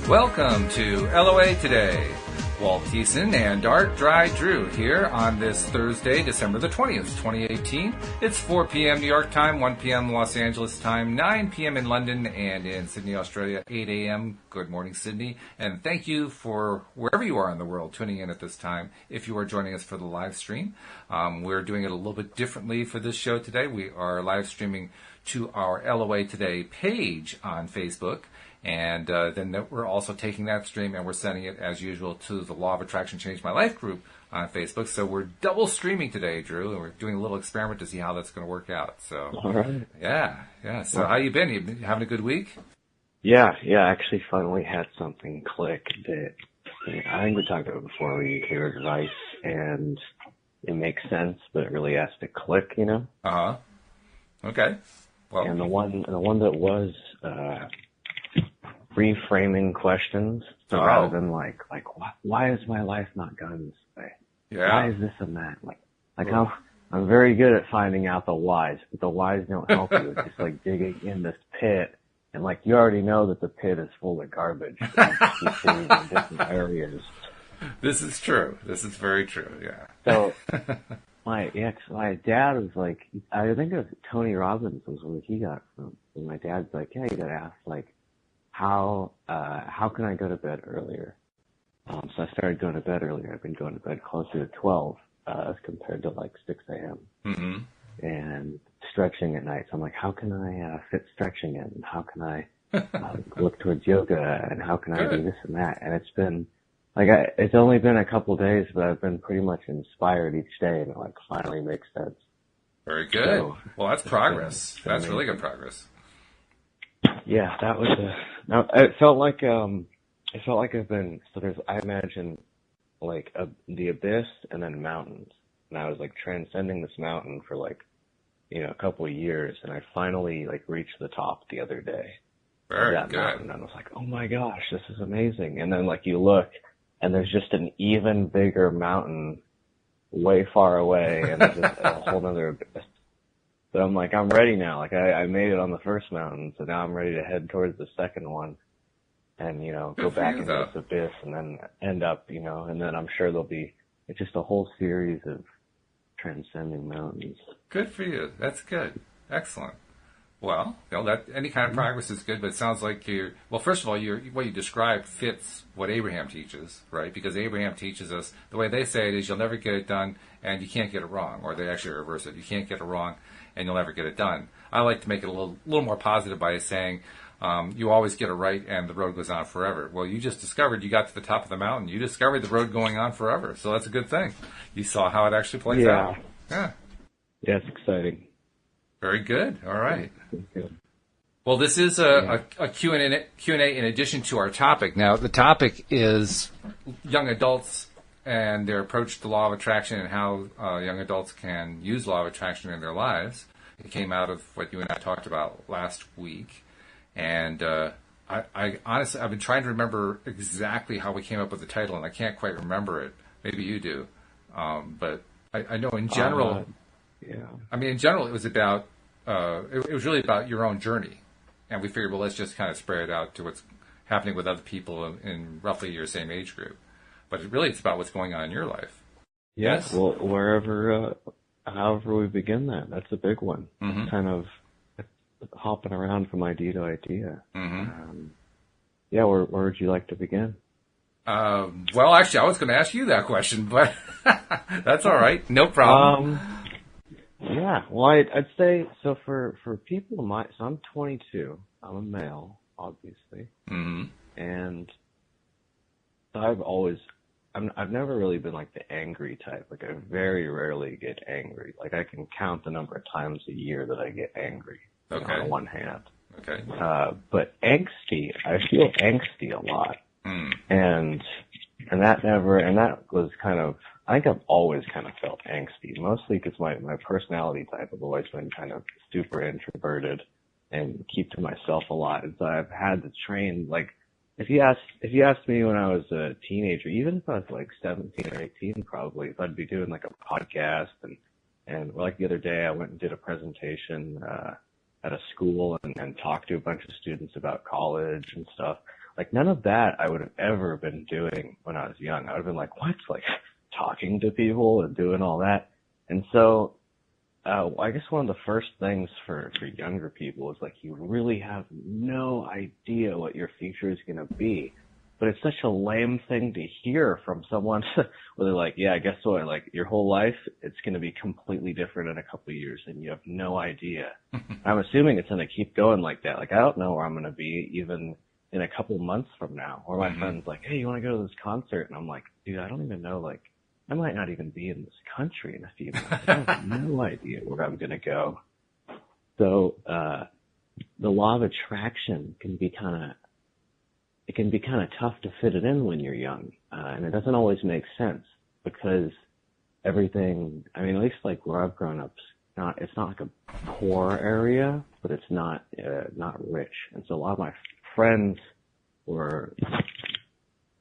Welcome to LOA Today. Walt and Art Dry Drew here on this Thursday, December the 20th, 2018. It's 4 p.m. New York time, 1 p.m. Los Angeles time, 9 p.m. in London, and in Sydney, Australia, 8 a.m. Good morning, Sydney. And thank you for wherever you are in the world tuning in at this time. If you are joining us for the live stream, we're doing it a little bit differently for this show today. We are live streaming to our LOA Today page on Facebook. And then we're also taking that stream and we're sending it, as usual, to the Law of Attraction Changed My Life group on Facebook. So we're double streaming today, Drew, and we're doing a little experiment to see how that's going to work out. So, all right. Yeah. So how you been? You been having a good week? Yeah. I actually finally had something click that I think we talked about before. We hear advice and it makes sense, but it really has to click, you know? Okay. Well, and the one that was reframing questions, so rather than like why is my life not going this way? Yeah. Why is this and that? I'm very good at finding out the whys, but the whys don't help you. It's just like digging in this pit, and like you already know that the pit is full of garbage. You keep digging in different areas. This is true. This is very true. Yeah. So my dad was like, I think it was Tony Robbins was where he got from. And my dad's like, yeah, you gotta ask like, how can I go to bed earlier? So I started going to bed earlier. I've been going to bed closer to 12 as compared to like 6 a.m. Mm-hmm. And stretching at night. So I'm like, how can I fit stretching in? How can I look towards yoga? And how can I do this and that? And it's been like it's only been a couple of days, but I've been pretty much inspired each day, and it like finally makes sense. Very good. So, well, that's progress. That's really good progress. Yeah, that was it felt like I've been, so there's, I imagine like the abyss and then mountains. And I was like transcending this mountain for like, a couple of years, and I finally like reached the top the other day. Very of that good. Mountain, and I was like, oh my gosh, this is amazing. And then like you look and there's just an even bigger mountain way far away, and there's just a whole other abyss. So I'm like, I'm ready now. Like I made it on the first mountain, so now I'm ready to head towards the second one and, go back into this abyss and then end up, and then I'm sure there'll be just a whole series of transcending mountains. Good for you. That's good. Excellent. Well, that any kind of progress is good, but it sounds like first of all, what you described fits what Abraham teaches, right? Because Abraham teaches us, the way they say it is, you'll never get it done and you can't get it wrong, or they actually reverse it. You can't get it wrong and you'll never get it done. I like to make it a little more positive by saying, you always get it right and the road goes on forever. Well, you just discovered you got to the top of the mountain. You discovered the road going on forever. So that's a good thing. You saw how it actually plays out. Yeah. Yeah, it's exciting. Very good. All right. Well, this is a Q&A in addition to our topic. Now, the topic is young adults and their approach to law of attraction and how young adults can use law of attraction in their lives. It came out of what you and I talked about last week. And I honestly, I've been trying to remember exactly how we came up with the title, and I can't quite remember it. Maybe you do. But I know in general... I mean, in general, it was about, it was really about your own journey. And we figured, well, let's just kind of spread it out to what's happening with other people in roughly your same age group. But it's about what's going on in your life. Yes. Well, however we begin that's a big one. Mm-hmm. Kind of hopping around from idea to idea. Mm-hmm. Where would you like to begin? Well, actually, I was going to ask you that question, but that's all right. No problem. Yeah, well, I'd say, so for people so I'm 22, I'm a male, obviously, and so I've never really been like the angry type. Like I very rarely get angry. Like I can count the number of times a year that I get angry on one hand. Okay. But angsty, I feel angsty a lot, and that was kind of, I think I've always kind of felt angsty, mostly because my personality type has always been kind of super introverted and keep to myself a lot. And so I've had to train, like, if you asked me when I was a teenager, even if I was like 17 or 18 probably, if I'd be doing like a podcast and like the other day I went and did a presentation, at a school and talked to a bunch of students about college and stuff. like none of that I would have ever been doing when I was young. I would have been like, what? Like talking to people and doing all that. And so, I guess one of the first things for younger people is like you really have no idea what your future is going to be. But it's such a lame thing to hear from someone where they're like, yeah, guess what? Like your whole life, it's going to be completely different in a couple of years and you have no idea. I'm assuming it's going to keep going like that. Like I don't know where I'm going to be even in a couple months from now. Or my friend's like, hey, you want to go to this concert? And I'm like, dude, I don't even know. Like I might not even be in this country in a few months. I have no idea where I'm going to go. So, the law of attraction can be kind of tough to fit it in when you're young. And it doesn't always make sense because everything, I mean, at least like where I've grown up, it's not like a poor area, but it's not rich. And so a lot of my friends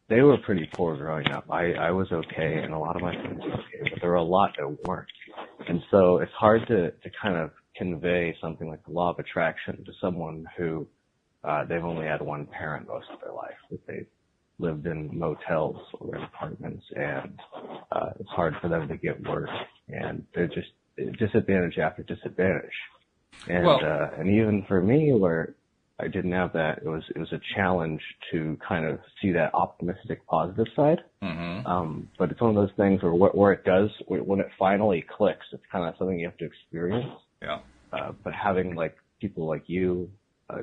they were pretty poor growing up. I was okay, and a lot of my friends were okay, but there were a lot that weren't. And so it's hard to kind of convey something like the law of attraction to someone who they've only had one parent most of their life, that they've lived in motels or in apartments, and it's hard for them to get work, and they're just disadvantage after disadvantage. And even for me, where I didn't have that, it was a challenge to kind of see that optimistic, positive side. But it's one of those things where it does, when it finally clicks, it's kind of something you have to experience. Yeah. But having like people like you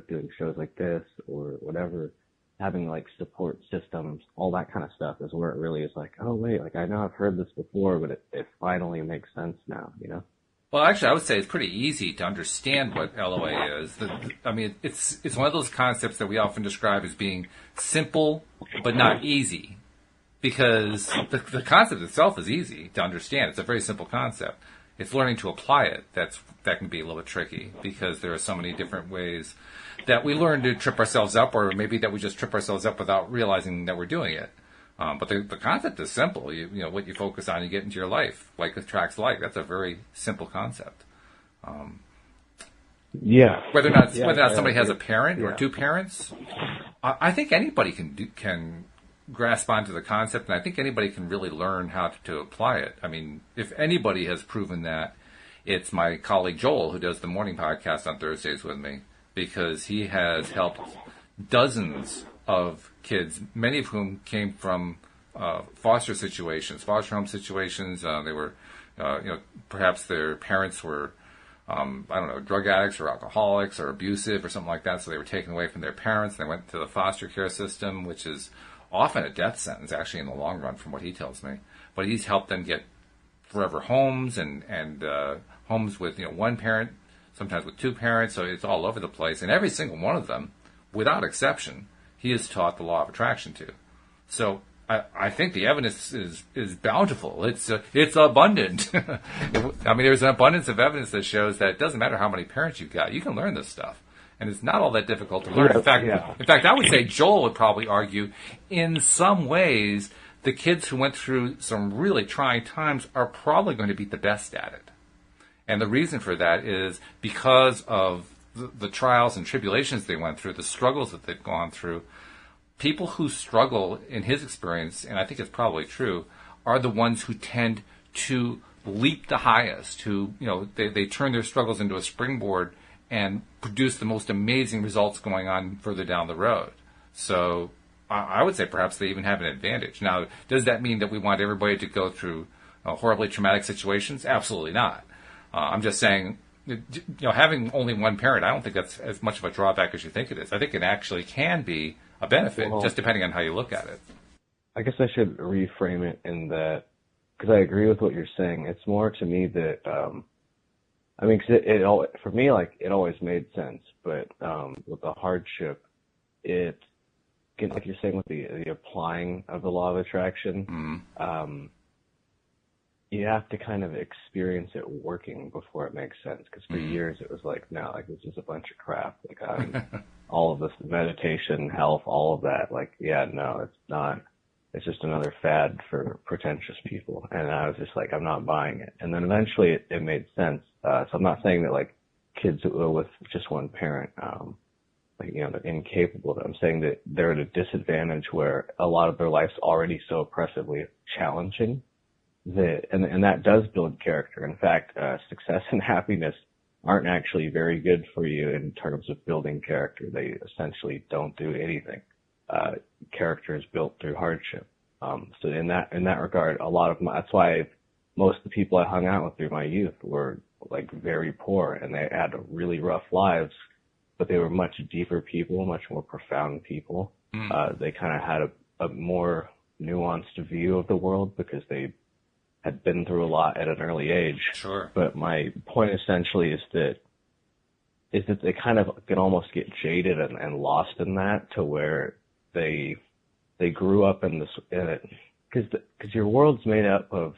doing shows like this or whatever, having like support systems, all that kind of stuff is where it really is like, oh wait, like I know I've heard this before, but it finally makes sense now, you know? Well, actually, I would say it's pretty easy to understand what LOA is. I mean, it's one of those concepts that we often describe as being simple but not easy, because the concept itself is easy to understand. It's a very simple concept. It's learning to apply it that can be a little bit tricky, because there are so many different ways that we learn to trip ourselves up, or maybe that we just trip ourselves up without realizing that we're doing it. But the concept is simple. You know, what you focus on, you get into your life. Like attracts like. That's a very simple concept. Yeah. Whether or not somebody has a parent or two parents, I think anybody can grasp onto the concept, and I think anybody can really learn how to apply it. I mean, if anybody has proven that, it's my colleague Joel, who does the morning podcast on Thursdays with me, because he has helped dozens of kids, many of whom came from foster home situations. They were, perhaps their parents were, drug addicts or alcoholics or abusive or something like that. So they were taken away from their parents. They went to the foster care system, which is often a death sentence, actually, in the long run, from what he tells me. But he's helped them get forever homes and homes with one parent, sometimes with two parents. So it's all over the place. And every single one of them, without exception, he has taught the law of attraction to. So I think the evidence is bountiful. It's abundant. I mean, there's an abundance of evidence that shows that it doesn't matter how many parents you've got. You can learn this stuff. And it's not all that difficult to learn. In fact, I would say Joel would probably argue, in some ways, the kids who went through some really trying times are probably going to be the best at it. And the reason for that is because of the trials and tribulations they went through, the struggles that they've gone through. People who struggle, in his experience, and I think it's probably true, are the ones who tend to leap the highest, who, they turn their struggles into a springboard and produce the most amazing results going on further down the road. So I would say perhaps they even have an advantage. Now, does that mean that we want everybody to go through horribly traumatic situations? Absolutely not. I'm just saying, having only one parent, I don't think that's as much of a drawback as you think it is. I think it actually can be a benefit, just depending on how you look at it. I guess I should reframe it in that, because I agree with what you're saying. It's more to me that, for me, like, it always made sense, but with the hardship, like you're saying with the applying of the law of attraction, you have to kind of experience it working before it makes sense. Because for years it was like, no, like this is a bunch of crap. Like all of this meditation, health, all of that. Like, yeah, no, it's not. It's just another fad for pretentious people. And I was just like, I'm not buying it. And then eventually it made sense. So I'm not saying that like kids with just one parent like, they're incapable. I'm saying that they're at a disadvantage where a lot of their life's already so oppressively challenging and that does build character. In fact, success and happiness aren't actually very good for you in terms of building character. They essentially don't do anything. Character is built through hardship. So in that regard, that's why most of the people I hung out with through my youth were like very poor, and they had really rough lives, but they were much deeper people, much more profound people. They kind of had a more nuanced view of the world because they had been through a lot at an early age. Sure. But my point essentially is that they kind of can almost get jaded and lost in that, to where they grew up in because your world's made up of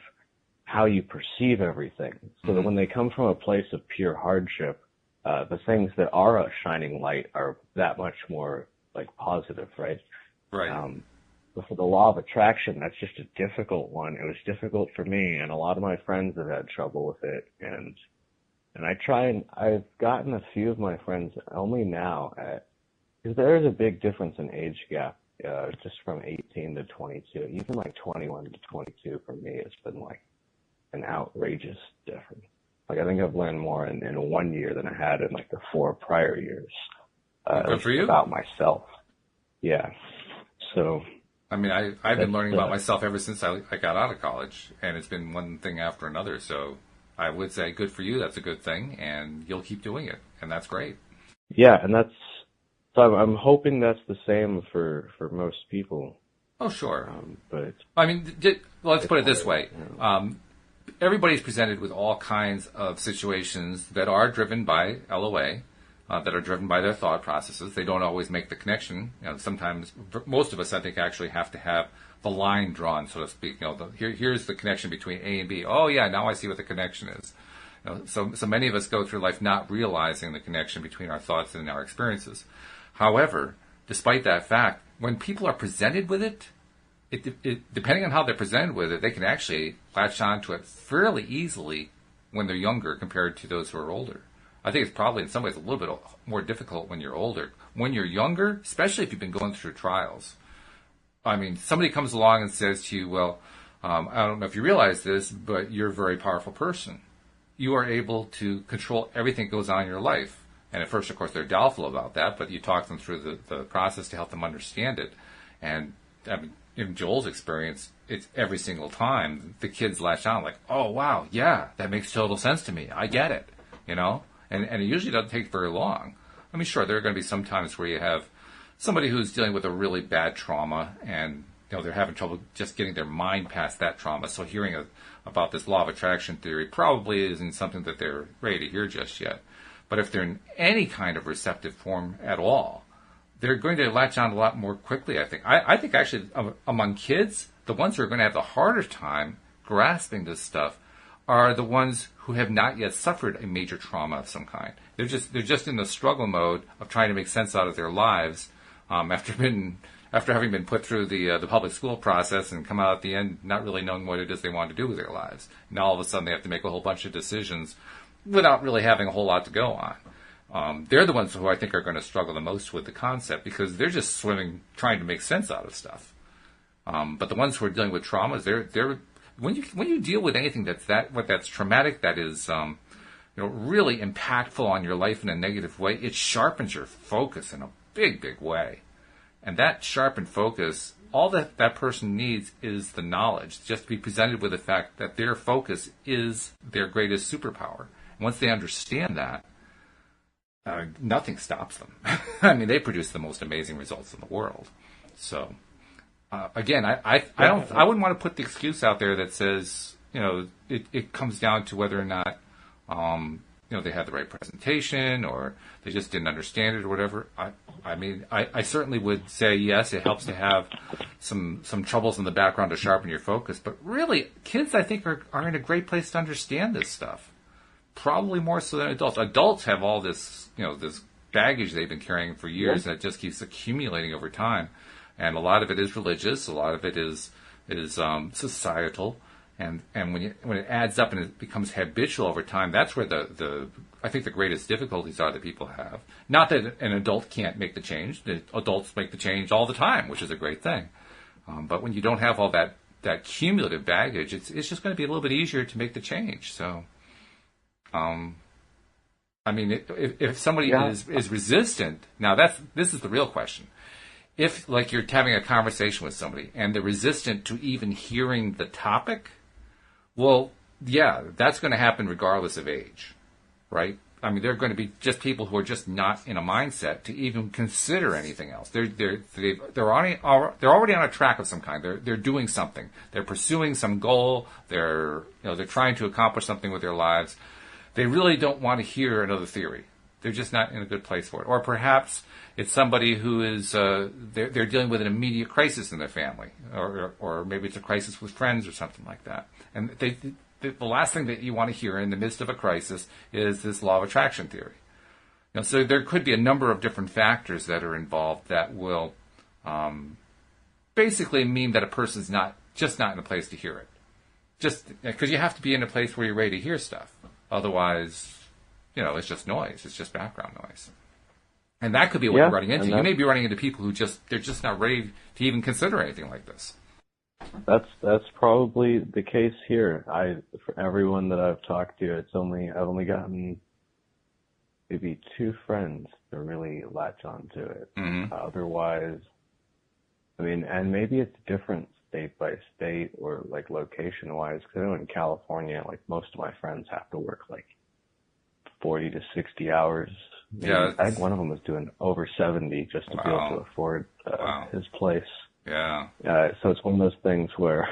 how you perceive everything. So that when they come from a place of pure hardship, the things that are a shining light are that much more like positive, right? Right. But for the law of attraction, that's just a difficult one. It was difficult for me, and a lot of my friends have had trouble with it. And I've gotten a few of my friends only now because there is a big difference in age gap, just from 18 to 22. Even like 21 to 22 for me, it's been like an outrageous difference. Like, I think I've learned more in 1 year than I had in like the 4 prior years. Good for you. About myself. Yeah. So. I mean, I've been learning about myself ever since I got out of college, and it's been one thing after another. So I would say good for you. That's a good thing, and you'll keep doing it, and that's great. Yeah, and so I'm hoping that's the same for most people. Oh, sure. But I mean, let's put it this way. Everybody's presented with all kinds of situations that are driven by LOA, that are driven by their thought processes. They don't always make the connection. Sometimes, most of us, I think, actually have to have the line drawn, so to speak. Here's the connection between A and B. Oh, yeah, now I see what the connection is. So many of us go through life not realizing the connection between our thoughts and our experiences. However, despite that fact, when people are presented with it, depending on how they're presented with it, they can actually latch on to it fairly easily when they're younger compared to those who are older. I think it's probably in some ways a little bit more difficult when you're older. When you're younger, especially if you've been going through trials, I mean, somebody comes along and says to you, well, I don't know if you realize this, but you're a very powerful person. You are able to control everything that goes on in your life. And at first, of course, they're doubtful about that, but you talk them through the process to help them understand it. And I mean, in Joel's experience, it's every single time the kids latch on like, oh, wow, yeah, that makes total sense to me. I get it, And it usually doesn't take very long. I mean, sure, there are going to be some times where you have somebody who's dealing with a really bad trauma, and they're having trouble just getting their mind past that trauma. So hearing about this law of attraction theory probably isn't something that they're ready to hear just yet. But if they're in any kind of receptive form at all, they're going to latch on a lot more quickly, I think. I think actually among kids, the ones who are going to have the harder time grasping this stuff are the ones who have not yet suffered a major trauma of some kind. They're just in the struggle mode of trying to make sense out of their lives after having been put through the public school process and come out at the end not really knowing what it is they want to do with their lives. Now all of a sudden they have to make a whole bunch of decisions without really having a whole lot to go on. They're the ones who I think are going to struggle the most with the concept because they're just swimming, trying to make sense out of stuff. But the ones who are dealing with traumas, they're when you deal with anything that's traumatic, that is really impactful on your life in a negative way, it sharpens your focus in a big, big way. And that sharpened focus, all that person needs is the knowledge, just to be presented with the fact that their focus is their greatest superpower. Once they understand that, nothing stops them. I mean, they produce the most amazing results in the world. So, again, I wouldn't want to put the excuse out there that says, it comes down to whether or not, they had the right presentation or they just didn't understand it or whatever. I mean, I certainly would say, yes, it helps to have some troubles in the background to sharpen your focus. But really, kids, I think, are in a great place to understand this stuff. Probably more so than adults. Adults have all this, this baggage they've been carrying for years, and it just keeps accumulating over time. And a lot of it is religious, a lot of it is societal, and when it adds up and it becomes habitual over time, that's where the I think the greatest difficulties are that people have. Not that an adult can't make the change. The adults make the change all the time, which is a great thing. But when you don't have all that cumulative baggage, it's just going to be a little bit easier to make the change. So, I mean, if somebody is resistant, now this is the real question. If, like, you're having a conversation with somebody and they're resistant to even hearing the topic, well, yeah, that's going to happen regardless of age, right? I mean, they're going to be just people who are just not in a mindset to even consider anything else. They're already on a track of some kind. They're doing something. They're pursuing some goal. They're trying to accomplish something with their lives. They really don't want to hear another theory. They're just not in a good place for it. Or perhaps it's somebody who is they're dealing with an immediate crisis in their family, or maybe it's a crisis with friends or something like that. And the last thing that you want to hear in the midst of a crisis is this law of attraction theory. So there could be a number of different factors that are involved that will basically mean that a person's just not in a place to hear it. Just because you have to be in a place where you're ready to hear stuff. Otherwise, it's just noise. It's just background noise. And that could be what you're running into. You may be running into people who they're just not ready to even consider anything like this. That's probably the case here. For everyone that I've talked to, I've only gotten maybe 2 friends to really latch onto it. Mm-hmm. Otherwise, I mean, and maybe it's different state by state or like location wise. Because I know in California, like most of my friends have to work like 40 to 60 hours. Yeah, I think one of them was doing over 70 just to be able to afford his place. Yeah. So it's one of those things where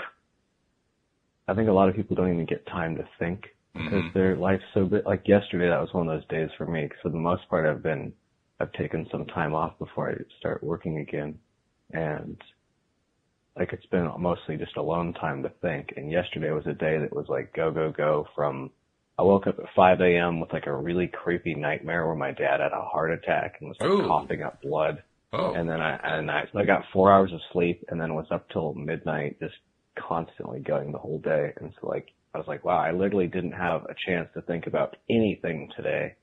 I think a lot of people don't even get time to think because their life's so big. Like yesterday, that was one of those days for me. Because for the most part, I've taken some time off before I start working again, and like it's been mostly just alone time to think. And yesterday was a day that was like go go go. I woke up at 5 a.m. with like a really creepy nightmare where my dad had a heart attack and was like coughing up blood. Oh. And then I got 4 hours of sleep and then was up till midnight just constantly going the whole day. And so like, I was like, wow, I literally didn't have a chance to think about anything today.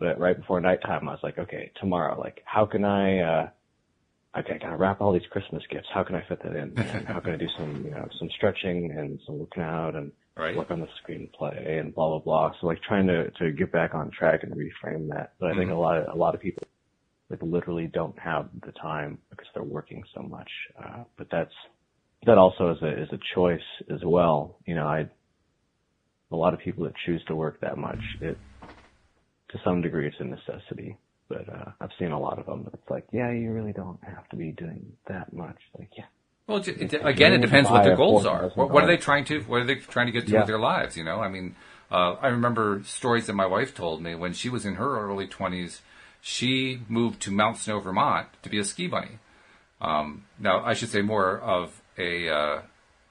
But right before nighttime, I was like, okay, tomorrow, like how can I gotta wrap all these Christmas gifts. How can I fit that in? And how can I do some stretching and some working out and work on the screenplay and blah, blah, blah. So like trying to get back on track and reframe that. But I think a lot of people like literally don't have the time because they're working so much. But that also is a choice as well. A lot of people that choose to work that much, to some degree it's a necessity. But I've seen a lot of them that it's like, yeah, you really don't have to be doing that much. Like, yeah. Well, again, it depends what their goals are. What are they trying to get to with their lives? I mean, I remember stories that my wife told me when she was in her early 20s. She moved to Mount Snow, Vermont, to be a ski bunny. Now, I should say more of a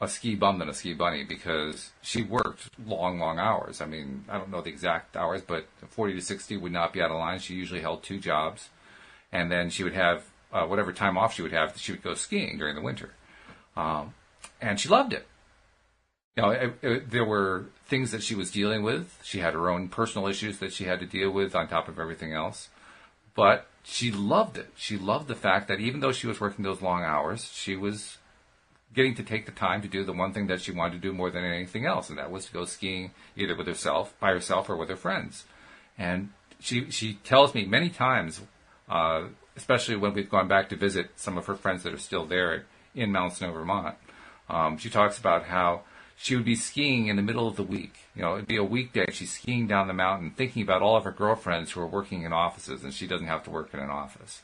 ski bum than a ski bunny because she worked long, long hours. I mean, I don't know the exact hours, but 40 to 60 would not be out of line. She usually held 2 jobs, and then she would have whatever time off she would have. She would go skiing during the winter. And she loved it. There were things that she was dealing with. She had her own personal issues that she had to deal with on top of everything else. But she loved it. She loved the fact that even though she was working those long hours, she was getting to take the time to do the one thing that she wanted to do more than anything else, and that was to go skiing either by herself, or with her friends. And she tells me many times, especially when we've gone back to visit some of her friends that are still there in Mount Snow, Vermont, she talks about how she would be skiing in the middle of the week. It'd be a weekday. She's skiing down the mountain, thinking about all of her girlfriends who are working in offices, and she doesn't have to work in an office.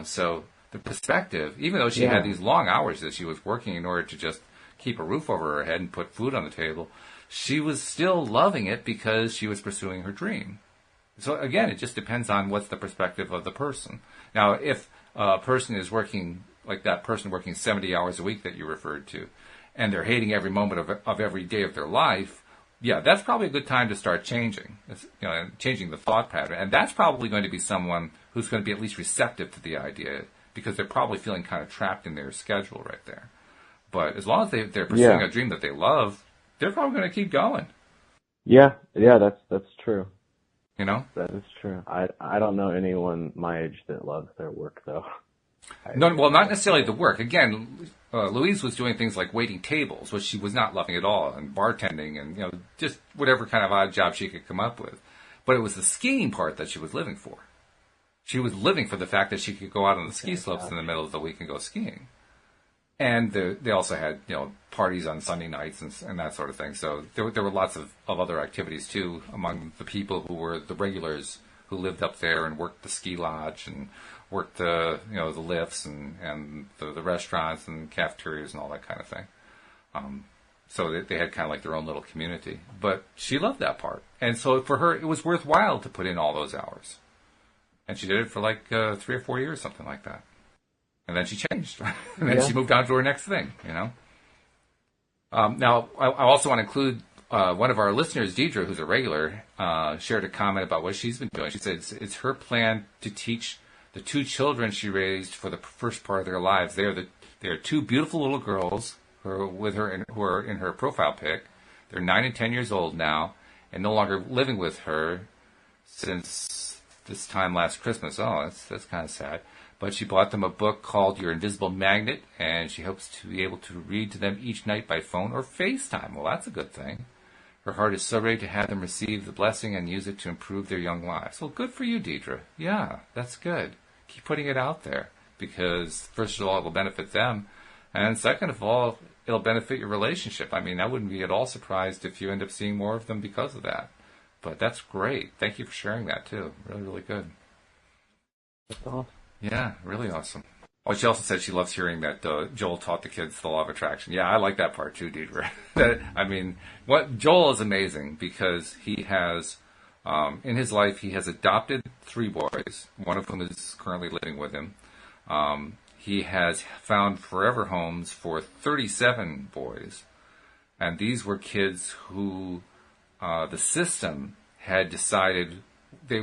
So the perspective, even though she had these long hours that she was working in order to just keep a roof over her head and put food on the table, she was still loving it because she was pursuing her dream. So again, it just depends on what's the perspective of the person. Now, if a person is working, like that person working 70 hours a week that you referred to, and they're hating every moment of every day of their life, yeah, that's probably a good time to start changing the thought pattern. And that's probably going to be someone who's going to be at least receptive to the idea, because they're probably feeling kind of trapped in their schedule right there. But as long as they're pursuing a dream that they love, they're probably going to keep going. Yeah, that's true. You know? That is true. I don't know anyone my age that loves their work, though. No, well, not necessarily the work. Again, Louise was doing things like waiting tables, which she was not loving at all, and bartending, and just whatever kind of odd job she could come up with. But it was the skiing part that she was living for. She was living for the fact that she could go out on the ski slopes in the middle of the week and go skiing. And they also had parties on Sunday nights and that sort of thing. So there were lots of other activities too among the people who were the regulars who lived up there and worked the ski lodge and worked the lifts and the restaurants and cafeterias and all that kind of thing. So they had kind of like their own little community. But she loved that part, and so for her it was worthwhile to put in all those hours. And she did it for like 3 or 4 years, something like that. And then she changed. And then she moved on to her next thing, Now, I also want to include one of our listeners, Deidre, who's a regular, shared a comment about what she's been doing. She said it's her plan to teach the 2 children she raised for the first part of their lives. They are 2 beautiful little girls who are in her profile pic. They're 9 and 10 years old now and no longer living with her since this time last Christmas. Oh, that's kind of sad. But she bought them a book called Your Invisible Magnet, and she hopes to be able to read to them each night by phone or FaceTime. Well, that's a good thing. Her heart is so ready to have them receive the blessing and use it to improve their young lives. Well, good for you, Deidre. Yeah, that's good. Keep putting it out there because, first of all, it'll benefit them. And second of all, it'll benefit your relationship. I mean, I wouldn't be at all surprised if you end up seeing more of them because of that. But that's great. Thank you for sharing that, too. Really, really good. That's awesome. Yeah, really awesome. Oh, she also said she loves hearing that Joel taught the kids the law of attraction. Yeah, I like that part too, Deidre. I mean, Joel is amazing because he has, in his life, he has adopted 3 boys, one of whom is currently living with him. He has found forever homes for 37 boys, and these were kids who the system had decided they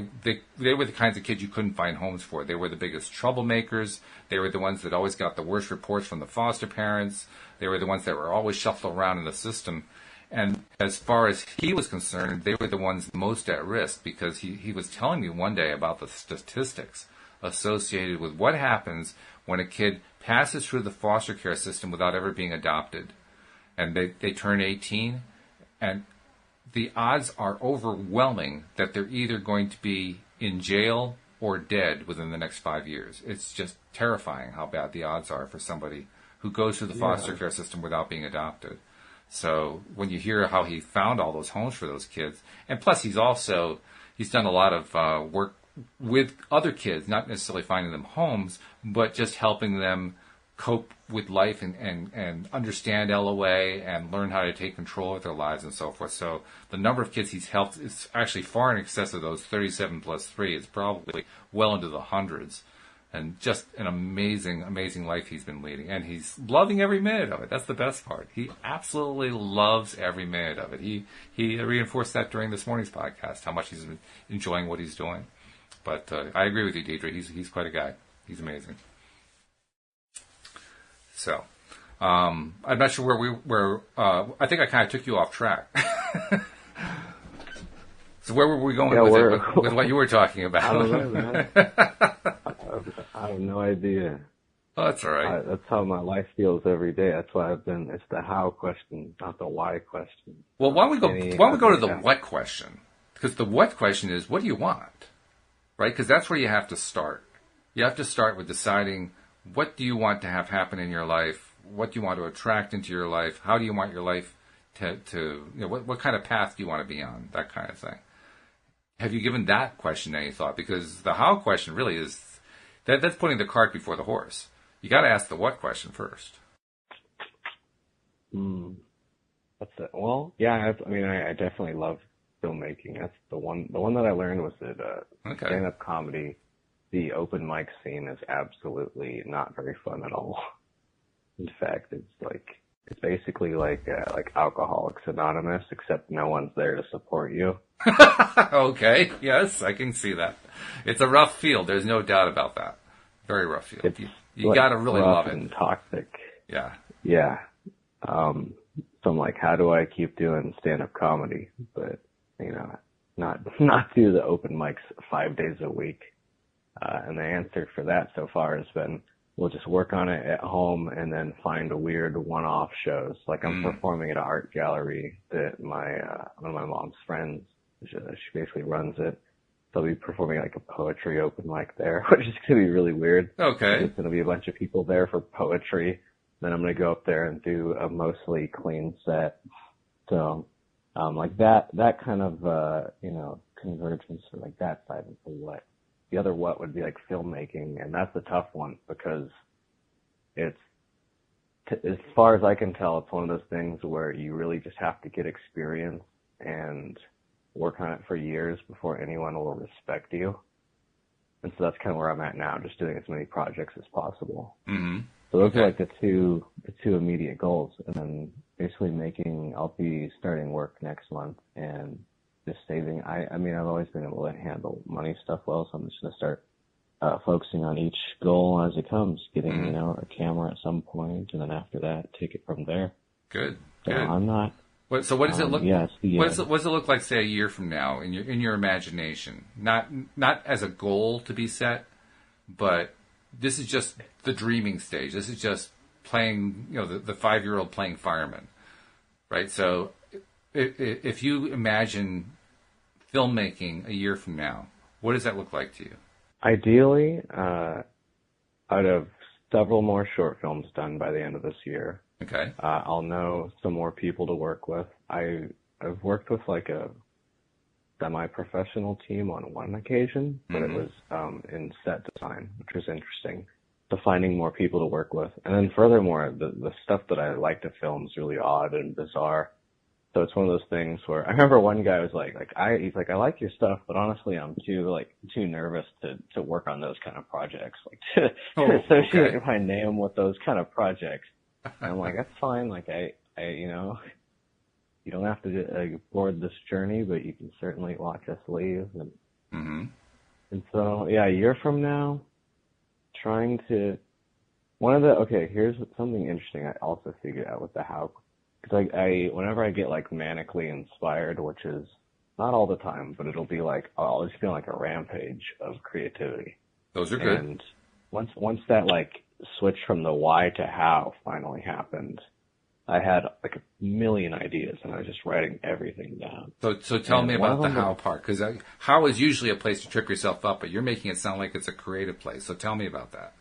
were the kinds of kids you couldn't find homes for. They were the biggest troublemakers. They were the ones that always got the worst reports from the foster parents. They were the ones that were always shuffled around in the system. And as far as he was concerned, they were the ones most at risk because he was telling me one day about the statistics associated with what happens when a kid passes through the foster care system without ever being adopted. And they turn 18, and the odds are overwhelming that they're either going to be in jail or dead within the next 5 years. It's just terrifying how bad the odds are for somebody who goes through the foster care system without being adopted. So when you hear how he found all those homes for those kids, and plus he's done a lot of work with other kids, not necessarily finding them homes, but just helping them cope with life and understand LOA and learn how to take control of their lives and so forth. So the number of kids he's helped is actually far in excess of those 37 plus 3. It's probably well into the hundreds. And just an amazing, amazing life he's been leading. And he's loving every minute of it. That's the best part. He absolutely loves every minute of it. He reinforced that during this morning's podcast, how much he's been enjoying what he's doing. But I agree with you, Deidre. He's quite a guy. He's amazing. So, I'm not sure where I think I kind of took you off track. So where were we going with what you were talking about? I don't know, man. I have no idea. Oh, that's all right. That's how my life feels every day. That's why it's the how question, not the why question. Well, why don't we go to the what question? Because the what question is, what do you want? Right? Because that's where you have to start. You have to start with deciding, what do you want to have happen in your life? What do you want to attract into your life? How do you want your life to what kind of path do you want to be on? That kind of thing. Have you given that question any thought? Because the how question really is, that's putting the cart before the horse. You got to ask the what question first. What's that? Well, yeah, I definitely love filmmaking. That's the one that I learned was that stand-up comedy, the open mic scene is absolutely not very fun at all. In fact, it's basically like Alcoholics Anonymous, except no one's there to support you. Okay, yes, I can see that. It's a rough field. There's no doubt about that. Very rough field. You got to really love it. And toxic. Yeah. Yeah. So I'm like, how do I keep doing stand-up comedy? But not do the open mics 5 days a week. And the answer for that so far has been, we'll just work on it at home and then find a weird one-off shows. Like I'm performing at an art gallery that one of my mom's friends, she basically runs it. So I'll be performing like a poetry open mic there, which is going to be really weird. Okay. There's going to be a bunch of people there for poetry. Then I'm going to go up there and do a mostly clean set. So, like that kind of, convergence or like that side of the what. The other what would be like filmmaking, and that's a tough one because it's, as far as I can tell, it's one of those things where you really just have to get experience and work on it for years before anyone will respect you. And so that's kind of where I'm at now, just doing as many projects as possible. Mm-hmm. So those are like the two immediate goals. And then basically I'll be starting work next month and just saving. I mean, I've always been able to handle money stuff well, so I'm just going to start focusing on each goal as it comes, getting, a camera at some point, and then after that, take it from there. Good. So Good. I'm not. So what does it look? Yes. What does it look like, say, a year from now in your imagination? Not as a goal to be set, but this is just the dreaming stage. This is just playing, the 5-year-old playing fireman, right? So if you imagine filmmaking a year from now, what does that look like to you? Ideally, out of several more short films done by the end of this year. Okay. I'll know some more people to work with. I've worked with like a semi-professional team on one occasion, but it was in set design, which was interesting. So finding more people to work with. And then furthermore, the stuff that I like to film is really odd and bizarre. So it's one of those things where I remember one guy was he's like, I like your stuff, but honestly, I'm too nervous to work on those kind of projects, like to associate my name with those kind of projects. And I'm like, that's fine. Like you don't have to board this journey, but you can certainly watch us leave. And so, yeah, a year from now, here's something interesting I also figured out with the how. Because whenever I get like manically inspired, which is not all the time, but it'll be like, I'll just feel like a rampage of creativity. Those are good. And once that like switch from the why to how finally happened, I had like a million ideas and I was just writing everything down. So tell me about the how part, because how is usually a place to trip yourself up, but you're making it sound like it's a creative place. So tell me about that.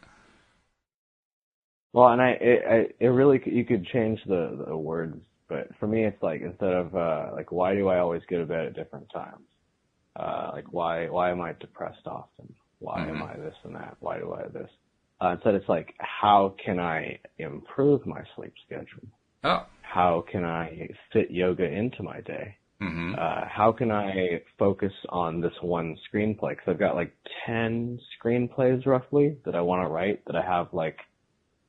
Well, and it really, you could change the words, but for me, it's like, instead of, like, why do I always go to bed at different times? Like, why am I depressed often? Why am I this and that? Why do I this? Instead, it's like, how can I improve my sleep schedule? Oh. How can I fit yoga into my day? How can I focus on this one screenplay? Because I've got like 10 screenplays roughly that I want to write, that I have like,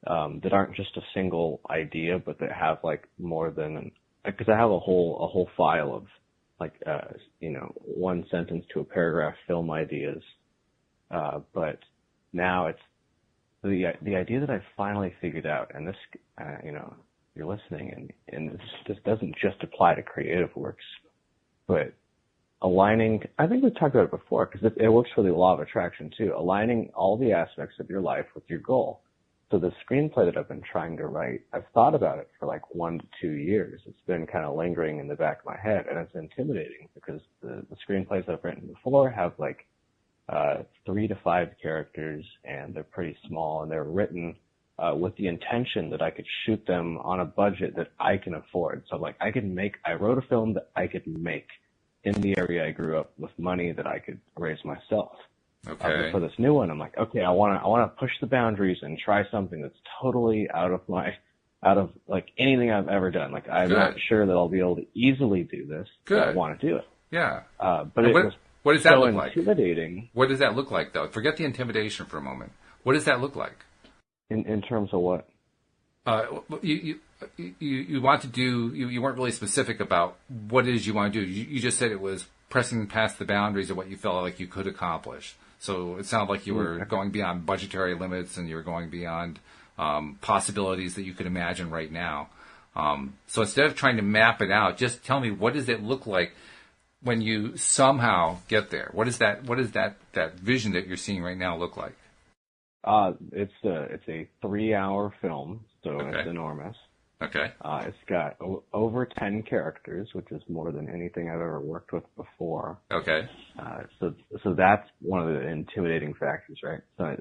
that aren't just a single idea, but that have like more than, because I have a whole file of like, one sentence to a paragraph film ideas. But now it's the idea that I finally figured out, and this, you're listening, and this doesn't just apply to creative works, but aligning, I think we've talked about it before, because it works for the law of attraction too, aligning all the aspects of your life with your goal. So the screenplay that I've been trying to write, I've thought about it for like 1 to 2 years. It's been kind of lingering in the back of my head, and it's intimidating because the screenplays I've written before have like 3 to 5 characters, and they're pretty small, and they're written with the intention that I could shoot them on a budget that I can afford. So like I wrote a film that I could make in the area I grew up with money that I could raise myself. Okay. For this new one, I'm like, okay, I want to push the boundaries and try something that's totally out of like anything I've ever done. Like I'm not sure that I'll be able to easily do this. Good. But I want to do it. Yeah. But what does that look like? Intimidating. What does that look like, though? Forget the intimidation for a moment. What does that look like? In terms of what? You want to do. You weren't really specific about what it is you want to do. You just said it was pressing past the boundaries of what you felt like you could accomplish. So it sounded like you were going beyond budgetary limits, and you were going beyond possibilities that you could imagine right now. So instead of trying to map it out, just tell me, what does it look like when you somehow get there? What is that vision that you're seeing right now look like? It's a 3-hour film, so Okay. it's enormous. Okay. It's got over 10 characters, which is more than anything I've ever worked with before. Okay. So that's one of the intimidating factors, right? So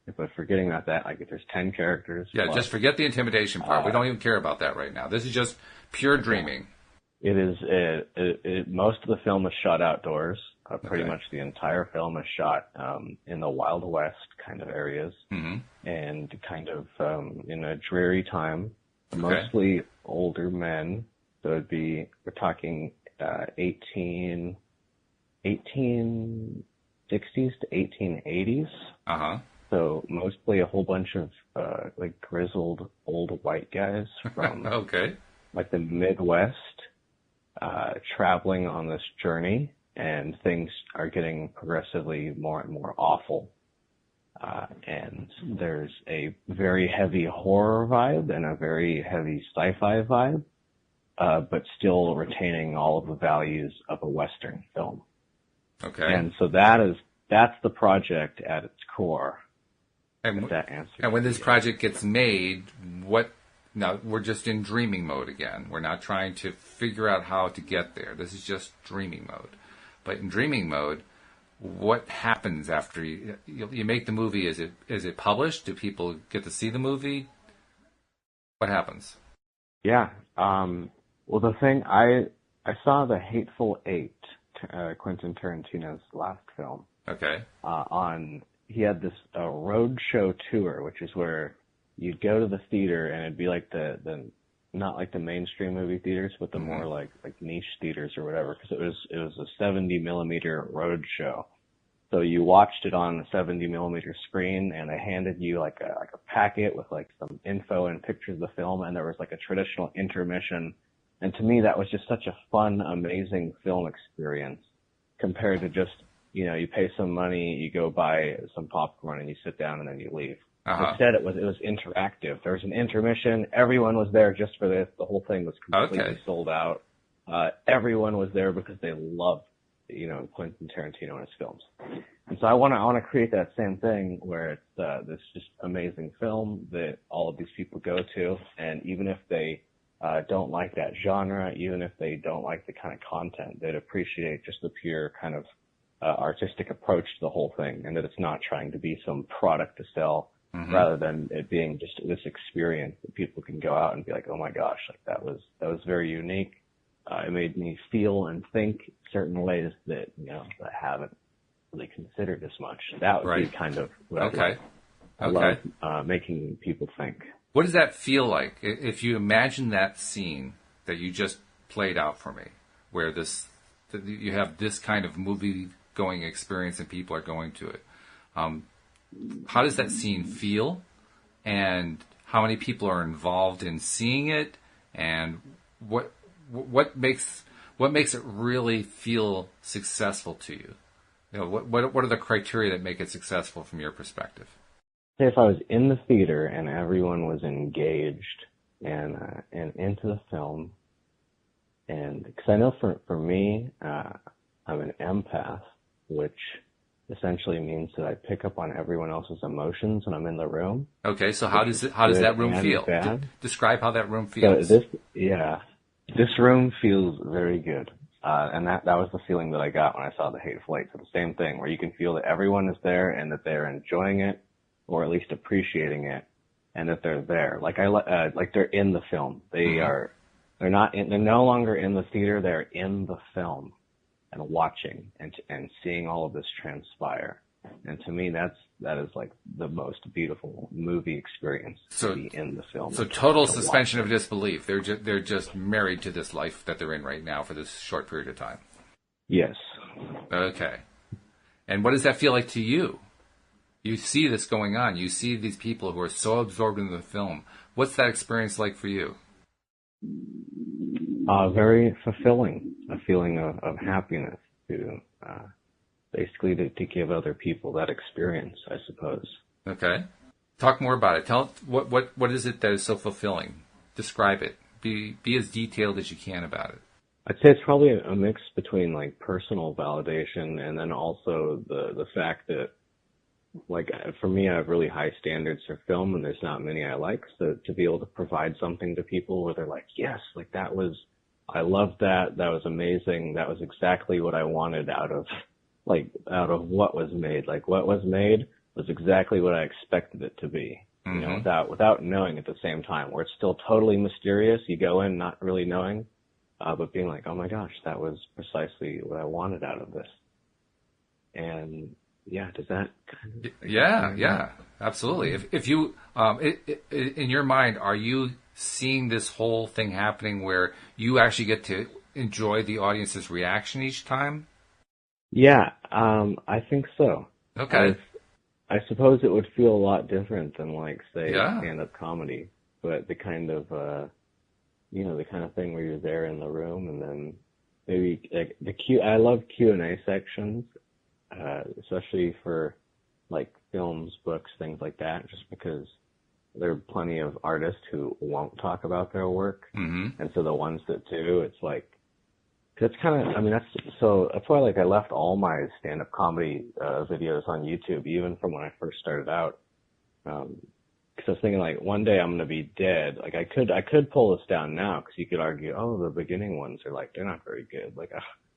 if I'm forgetting about that, like if there's 10 characters. Yeah, plus, just forget the intimidation part. We don't even care about that right now. This is just pure dreaming. It is. Most of the film is shot outdoors. Pretty Okay. much the entire film is shot in the Wild West kind of areas, and kind of in a dreary time. Okay. Mostly older men. So we're talking 1860s to 1880s. Uh-huh. So mostly a whole bunch of like grizzled old white guys from Okay. like the Midwest, traveling on this journey, and things are getting progressively more and more awful. And there's a very heavy horror vibe and a very heavy sci-fi vibe, but still retaining all of the values of a Western film. Okay. And so that's the project at its core. And, If that answers. and when this project gets made, now we're just in dreaming mode again. We're not trying to figure out how to get there. This is just dreaming mode. But in dreaming mode, what happens after you make the movie? Is it published? Do people get to see the movie? What happens? Yeah. Well, the thing, I saw the Hateful Eight, Quentin Tarantino's last film. Okay. He had this road show tour, which is where you'd go to the theater and it'd be like the not like the mainstream movie theaters, but the more like niche theaters or whatever, because it was a 70 millimeter road show. So you watched it on a 70 millimeter screen, and they handed you like a packet with like some info and pictures of the film, and there was like a traditional intermission. And to me, that was just such a fun, amazing film experience compared to just, you pay some money, you go buy some popcorn, and you sit down, and then you leave. Uh-huh. Instead, it was interactive. There was an intermission. Everyone was there just for this. The whole thing was completely sold out. Everyone was there because they loved, Quentin Tarantino and his films. And so I want to create that same thing where it's this just amazing film that all of these people go to, and even if they don't like that genre, even if they don't like the kind of content, they'd appreciate just the pure kind of artistic approach to the whole thing, and that it's not trying to be some product to sell, rather than it being just this experience that people can go out and be like, oh my gosh, like that was very unique. It made me feel and think certain ways that, that I haven't really considered as much. That would be kind of what I love making people think. What does that feel like? If you imagine that scene that you just played out for me, where you have this kind of movie-going experience and people are going to it, how does that scene feel? And how many people are involved in seeing it? And what makes it really feel successful to you? What are the criteria that make it successful from your perspective? Say if I was in the theater and everyone was engaged and into the film, and because I know for me, I'm an empath, which essentially means that I pick up on everyone else's emotions when I'm in the room. Okay, so how does that room feel? Describe how that room feels. So this room feels very good. And that was the feeling that I got when I saw the Hateful Eight. So the same thing, where you can feel that everyone is there and that they're enjoying it, or at least appreciating it, and that they're there. Like they're in the film. They're no longer in the theater. They're in the film and watching and seeing all of this transpire. And to me, that is like the most beautiful movie experience to be in the film. So total suspension of disbelief. They're just married to this life that they're in right now for this short period of time. Yes. Okay. And what does that feel like to you? You see this going on. You see these people who are so absorbed in the film. What's that experience like for you? Very fulfilling. A feeling of happiness to basically to give other people that experience, I suppose. Okay. Talk more about it. Tell what is it that is so fulfilling? Describe it. Be as detailed as you can about it. I'd say it's probably a mix between like personal validation and then also the fact that like for me, I have really high standards for film and there's not many I like. So to be able to provide something to people where they're like, yes, like I loved that. That was amazing. That was exactly what I wanted out of what was made. Like what was made was exactly what I expected it to be. Mm-hmm. You know, without knowing at the same time, where it's still totally mysterious. You go in not really knowing, but being like, oh my gosh, that was precisely what I wanted out of this. And yeah, does that kind of... Yeah, absolutely. If you, in your mind, are you seeing this whole thing happening where you actually get to enjoy the audience's reaction each time? Yeah, I think so. Okay. I suppose it would feel a lot different than like, say, Yeah. stand-up comedy, but the kind of, the kind of thing where you're there in the room and then maybe like I love Q&A sections, especially for like films, books, things like that, just because there are plenty of artists who won't talk about their work. Mm-hmm. And so the ones that do, it's like, that's kind of, I mean, that's why like I left all my stand-up comedy videos on YouTube, even from when I first started out. Because I was thinking like one day I'm going to be dead. Like I could pull this down now because you could argue, oh, the beginning ones are like, they're not very good. Like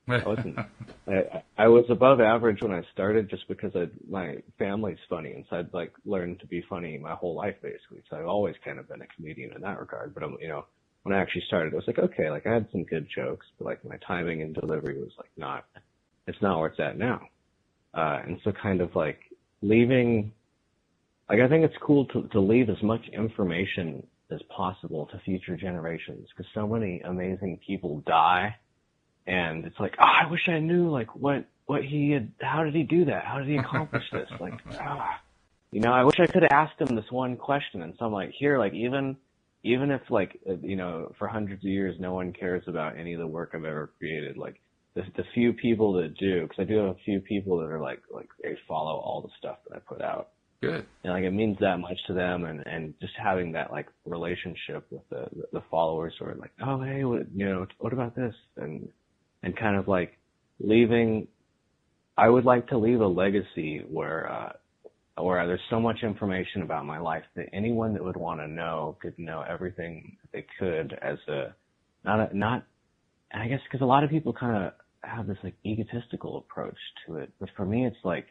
I was above average when I started just because my family's funny. And so I'd like learned to be funny my whole life basically. So I've always kind of been a comedian in that regard. But when I actually started, it was like, okay, like I had some good jokes, but like my timing and delivery was like it's not where it's at now. And so kind of like leaving, like I think it's cool to leave as much information as possible to future generations because so many amazing people die and it's like, oh, I wish I knew like how did he do that? How did he accomplish this? Like, I wish I could have asked him this one question. And so I'm like, here, like even if like, for hundreds of years, no one cares about any of the work I've ever created, like the few people that do, because I do have a few people that are like they follow all the stuff that I put out. Good. And like it means that much to them and just having that like relationship with the followers who are like, oh, hey, what about this? And kind of like I would like to leave a legacy where there's so much information about my life that anyone that would want to know could know everything they could as and I guess because a lot of people kind of have this like egotistical approach to it. But for me, it's like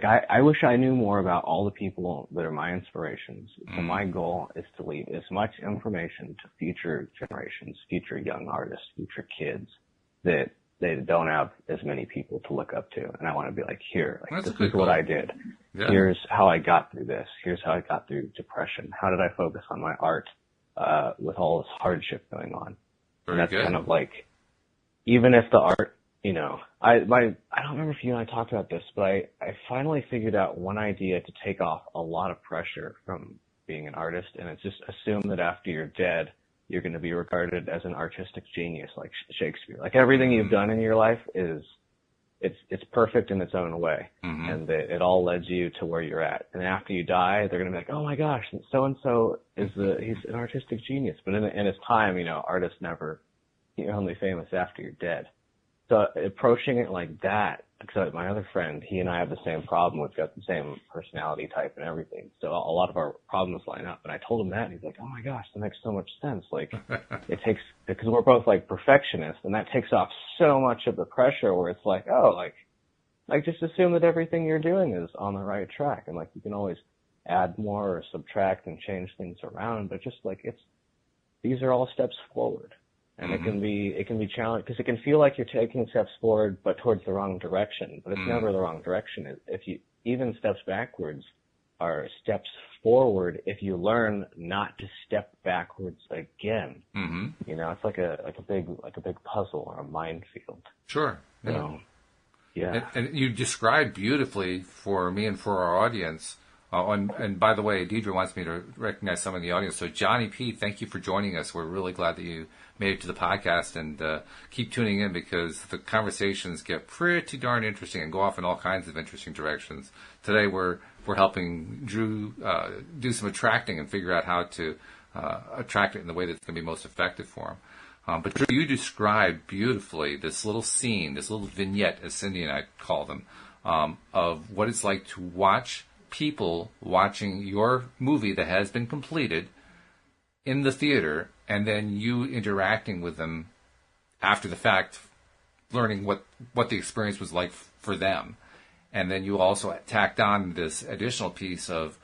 I wish I knew more about all the people that are my inspirations. So my goal is to leave as much information to future generations, future young artists, future kids that they don't have as many people to look up to. And I want to be like, here, like, this is what I did. Yeah. Here's how I got through this. Here's how I got through depression. How did I focus on my art with all this hardship going on? Very and that's good. kind of like, even if the art, I don't remember if you and I talked about this, but I finally figured out one idea to take off a lot of pressure from being an artist, and it's just assume that after you're dead, you're going to be regarded as an artistic genius like Shakespeare. Like everything you've done in your life it's perfect in its own way, and it all led you to where you're at. And after you die, they're going to be like, oh my gosh, so and so he's an artistic genius. But in his time, artists you're only famous after you're dead. So approaching it like that, because my other friend, he and I have the same problem. We've got the same personality type and everything. So a lot of our problems line up. And I told him that, and he's like, oh my gosh, that makes so much sense. Like, because we're both like perfectionists, and that takes off so much of the pressure where it's like, oh, like just assume that everything you're doing is on the right track. And like, you can always add more or subtract and change things around. But just like, these are all steps forward. And it can be challenging because it can feel like you're taking steps forward, but towards the wrong direction. But it's never the wrong direction. If you even steps backwards are steps forward if you learn not to step backwards again. It's like a big puzzle or a minefield. Sure. Yeah. So, yeah. And you described beautifully for me and for our audience. And by the way, Deidre wants me to recognize some in the audience. So Johnny P., thank you for joining us. We're really glad that you made it to the podcast, and keep tuning in because the conversations get pretty darn interesting and go off in all kinds of interesting directions. Today we're helping Drew do some attracting and figure out how to attract it in the way that's going to be most effective for him. But Drew, you described beautifully this little scene, this little vignette, as Cindy and I call them, of what it's like to watch people watching your movie that has been completed in the theater, and then you interacting with them after the fact, learning what the experience was like for them. And then you also tacked on this additional piece of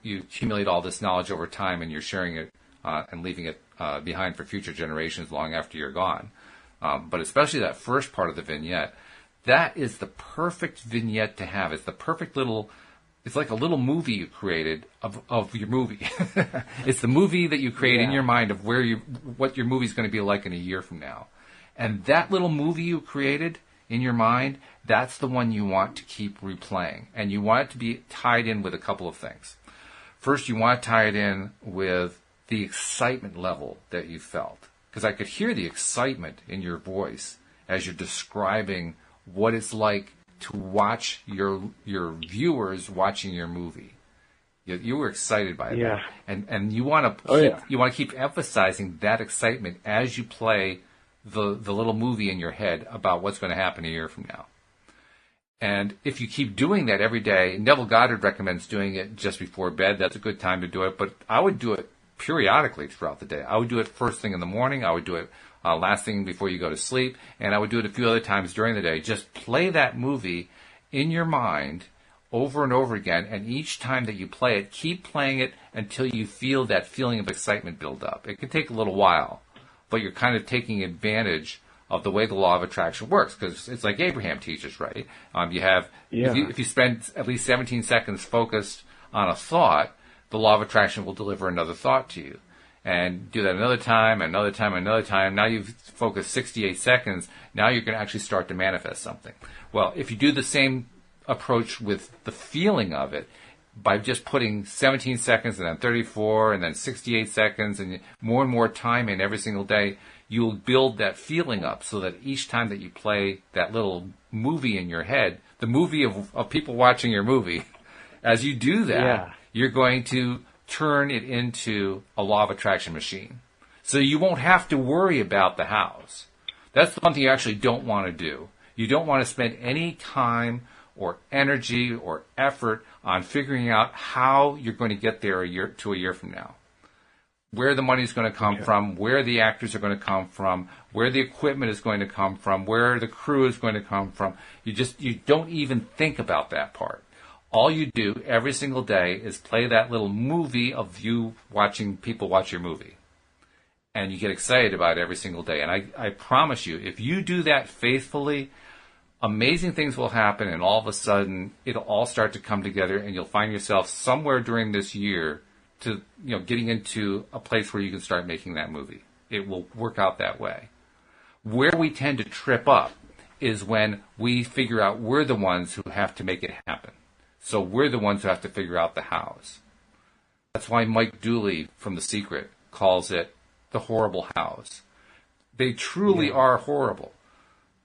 you accumulate all this knowledge over time, and you're sharing it and leaving it behind for future generations long after you're gone. But especially that first part of the vignette, that is the perfect vignette to have. It's the perfect little, it's like a little movie you created of your movie. It's the movie that you create in your mind of what your movie's going to be like in a year from now. And that little movie you created in your mind, that's the one you want to keep replaying. And you want it to be tied in with a couple of things. First, you want to tie it in with the excitement level that you felt. Because I could hear the excitement in your voice as you're describing what it's like to watch your viewers watching your movie. You were excited by that. And you want to keep emphasizing that excitement as you play the little movie in your head about what's going to happen a year from now. And if you keep doing that every day, Neville Goddard recommends doing it just before bed. That's a good time to do it. But I would do it periodically throughout the day. I would do it first thing in the morning. I would do it last thing before you go to sleep. And I would do it a few other times during the day. Just play that movie in your mind over and over again. And each time that you play it, keep playing it until you feel that feeling of excitement build up. It can take a little while, but you're kind of taking advantage of the way the law of attraction works, because it's like Abraham teaches, right? If you spend at least 17 seconds focused on a thought, the law of attraction will deliver another thought to you. And do that another time, another time, another time. Now you've focused 68 seconds. Now you can actually start to manifest something. Well, if you do the same approach with the feeling of it, by just putting 17 seconds and then 34 and then 68 seconds and more time in every single day, you'll build that feeling up so that each time that you play that little movie in your head, the movie of people watching your movie, as you do that, you're going to turn it into a law of attraction machine. So you won't have to worry about the house. That's the one thing you actually don't want to do. You don't want to spend any time or energy or effort on figuring out how you're going to get there a year from now. Where the money is going to come from, where the actors are going to come from, where the equipment is going to come from, where the crew is going to come from. You don't even think about that part. All you do every single day is play that little movie of you watching people watch your movie. And you get excited about it every single day. And I promise you, if you do that faithfully, amazing things will happen, and all of a sudden it'll all start to come together, and you'll find yourself somewhere during this year to getting into a place where you can start making that movie. It will work out that way. Where we tend to trip up is when we figure out we're the ones who have to make it happen. So we're the ones who have to figure out the hows. That's why Mike Dooley from The Secret calls it the horrible hows. They truly are horrible,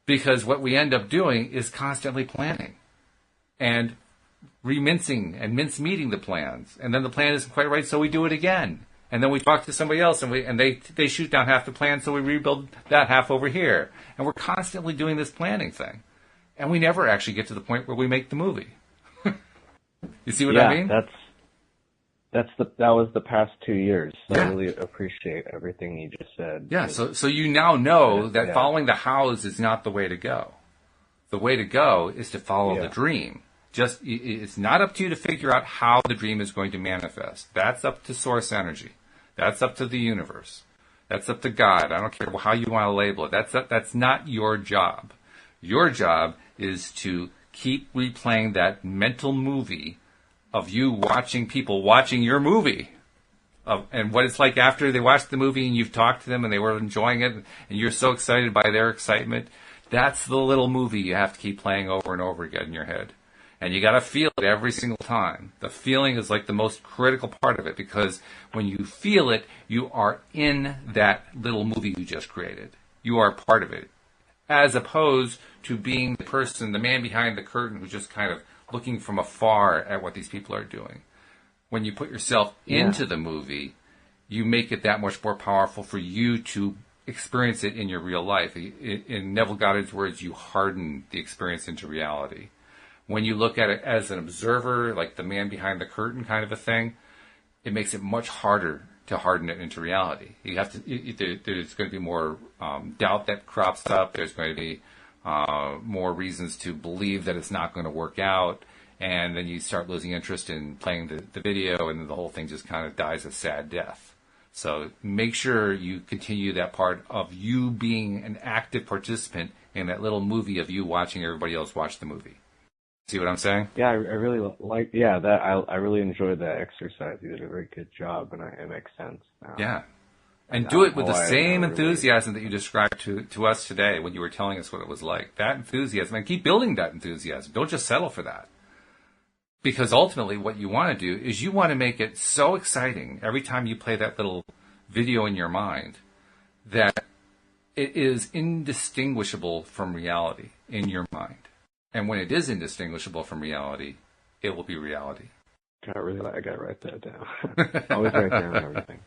because what we end up doing is constantly planning and remincing and mince-meeting the plans. And then the plan isn't quite right, so we do it again. And then we talk to somebody else, and they shoot down half the plan, so we rebuild that half over here. And we're constantly doing this planning thing. And we never actually get to the point where we make the movie. You see what I mean? That was the past 2 years. So I really appreciate everything you just said. Yeah, so you now know that following the hows is not the way to go. The way to go is to follow the dream. It's not up to you to figure out how the dream is going to manifest. That's up to source energy. That's up to the universe. That's up to God. I don't care how you want to label it. That's not your job. Your job is to keep replaying that mental movie of you watching people watching your movie. And what it's like after they watched the movie and you've talked to them and they were enjoying it and you're so excited by their excitement. That's the little movie you have to keep playing over and over again in your head. And you got to feel it every single time. The feeling is like the most critical part of it, because when you feel it, you are in that little movie you just created. You are part of it. As opposed to being the person, the man behind the curtain who's just kind of looking from afar at what these people are doing. When you put yourself into the movie, you make it that much more powerful for you to experience it in your real life. In Neville Goddard's words, you harden the experience into reality. When you look at it as an observer, like the man behind the curtain kind of a thing, it makes it much harder to harden it into reality. You have to. There's going to be more doubt that crops up. There's going to be more reasons to believe that it's not going to work out, and then you start losing interest in playing the video, and then the whole thing just kind of dies a sad death. So make sure you continue that part of you being an active participant in that little movie of you watching everybody else watch the movie. See what I'm saying? Yeah, I really like. Yeah, that I really enjoyed that exercise. You did a very good job, and it makes sense now. Yeah, and do it with the same enthusiasm that you described to us today when you were telling us what it was like. That enthusiasm, and keep building that enthusiasm. Don't just settle for that, because ultimately, what you want to do is you want to make it so exciting every time you play that little video in your mind that it is indistinguishable from reality in your mind. And when it is indistinguishable from reality, it will be reality. I gotta write that down. Always write down everything.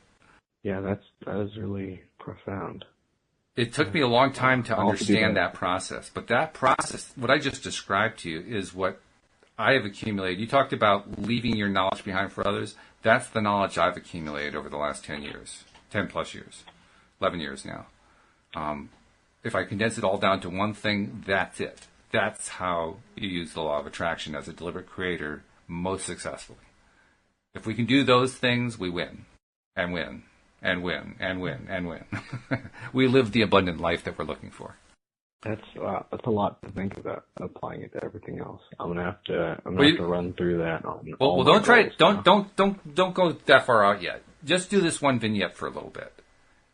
Yeah, that is really profound. It took me a long time to understand that process. But that process, what I just described to you, is what I have accumulated. You talked about leaving your knowledge behind for others. That's the knowledge I've accumulated over the last 10 years, 10 plus years, 11 years now. If I condense it all down to one thing, that's it. That's how you use the law of attraction as a deliberate creator most successfully. If we can do those things, we win, and win, and win, and win, and win. We live the abundant life that we're looking for. That's a lot to think about, applying it to everything else. I'm gonna have to run through that. Well, don't try it. Don't go that far out yet. Just do this one vignette for a little bit.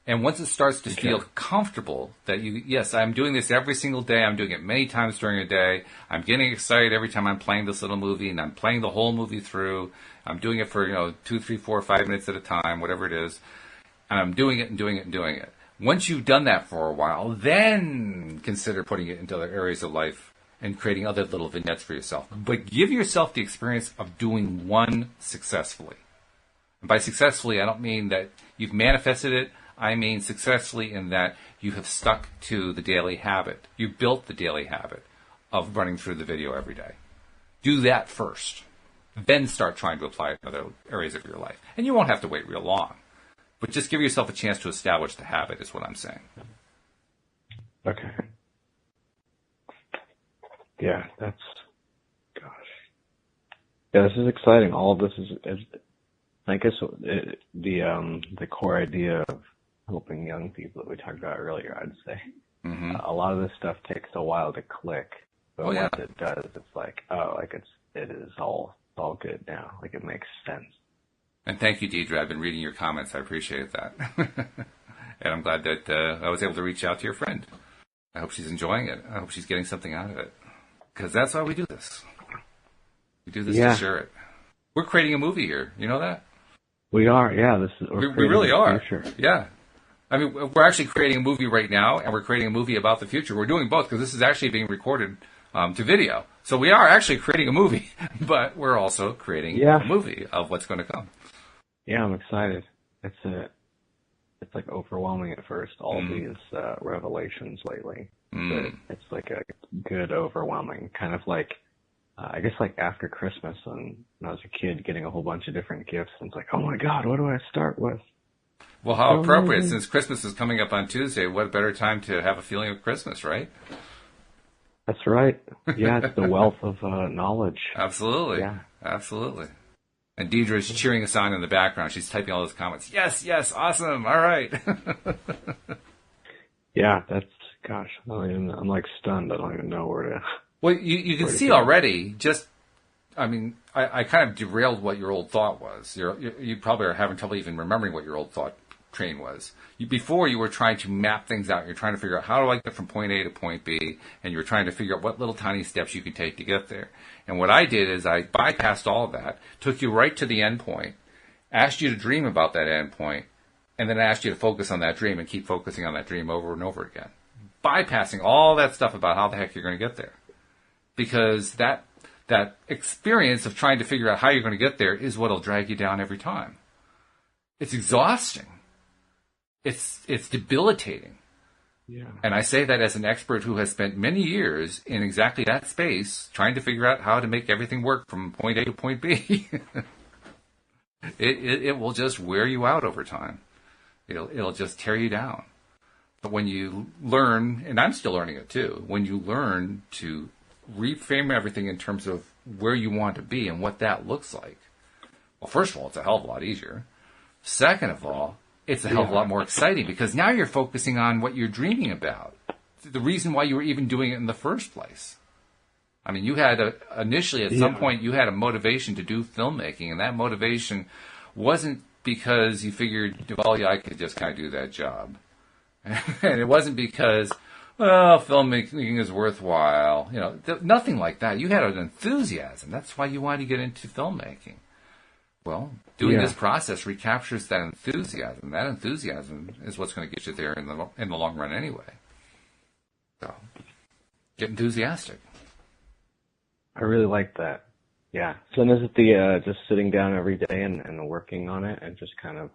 And once it starts to feel comfortable that yes, I'm doing this every single day. I'm doing it many times during a day. I'm getting excited every time I'm playing this little movie, and I'm playing the whole movie through. I'm doing it for 2, 3, 4, 5 minutes at a time, whatever it is. And I'm doing it and doing it and doing it. Once you've done that for a while, then consider putting it into other areas of life and creating other little vignettes for yourself. But give yourself the experience of doing one successfully. And by successfully, I don't mean that you've manifested it. I mean successfully in that you have stuck to the daily habit. You built the daily habit of running through the video every day. Do that first. Then start trying to apply it in other areas of your life. And you won't have to wait real long. But just give yourself a chance to establish the habit is what I'm saying. Okay. Yeah, gosh. Yeah, this is exciting. All of this is I guess the core idea of helping young people that we talked about earlier, I'd say. Mm-hmm. A lot of this stuff takes a while to click, but once it does, it's like, it is all good now. Like, it makes sense. And thank you, Deidre. I've been reading your comments. I appreciate that. And I'm glad that I was able to reach out to your friend. I hope she's enjoying it. I hope she's getting something out of it. Because that's why we do this. We do this to share it. We're creating a movie here. You know that? We are, yeah. We really are. Future. Yeah. I mean, we're actually creating a movie right now, and we're creating a movie about the future. We're doing both because this is actually being recorded to video. So we are actually creating a movie, but we're also creating a movie of what's going to come. Yeah, I'm excited. It's like overwhelming at first, all these revelations lately. But it's like a good overwhelming, kind of like, I guess like after Christmas when I was a kid getting a whole bunch of different gifts, and it's like, oh my God, what do I start with? Well, how appropriate, since Christmas is coming up on Tuesday, what better time to have a feeling of Christmas, right? That's right. Yeah, it's the wealth of knowledge. Absolutely. Yeah. Absolutely. And Deidre is cheering us on in the background. She's typing all those comments. Yes, awesome, all right. Yeah, I'm like stunned. I don't even know where to... Well, you can see already, I kind of derailed what your old thought was. You probably are having trouble even remembering what your old thought train was. Before, you were trying to map things out. You're trying to figure out how do I get from point A to point B, and you were trying to figure out what little tiny steps you could take to get there. And what I did is I bypassed all of that, took you right to the end point, asked you to dream about that end point, and then asked you to focus on that dream and keep focusing on that dream over and over again. Bypassing all that stuff about how the heck you're going to get there. Because that experience of trying to figure out how you're going to get there is what will drag you down every time. It's exhausting. it's debilitating. Yeah. And I say that as an expert who has spent many years in exactly that space, trying to figure out how to make everything work from point A to point B. It will just wear you out over time. It'll just tear you down. But when you learn, and I'm still learning it too, when you learn to reframe everything in terms of where you want to be and what that looks like, well, first of all, it's a hell of a lot easier. Second of all, it's a hell of a lot more exciting because now you're focusing on what you're dreaming about, the reason why you were even doing it in the first place. I mean, you had initially at some point you had a motivation to do filmmaking, and that motivation wasn't because you figured, well, yeah, I could just kind of do that job. And it wasn't because, well, filmmaking is worthwhile. Nothing like that. You had an enthusiasm. That's why you wanted to get into filmmaking. Well, doing this process recaptures that enthusiasm. That enthusiasm is what's going to get you there in the long run anyway. So, get enthusiastic. I really like that. Yeah. So is it the just sitting down every day and working on it and just kind of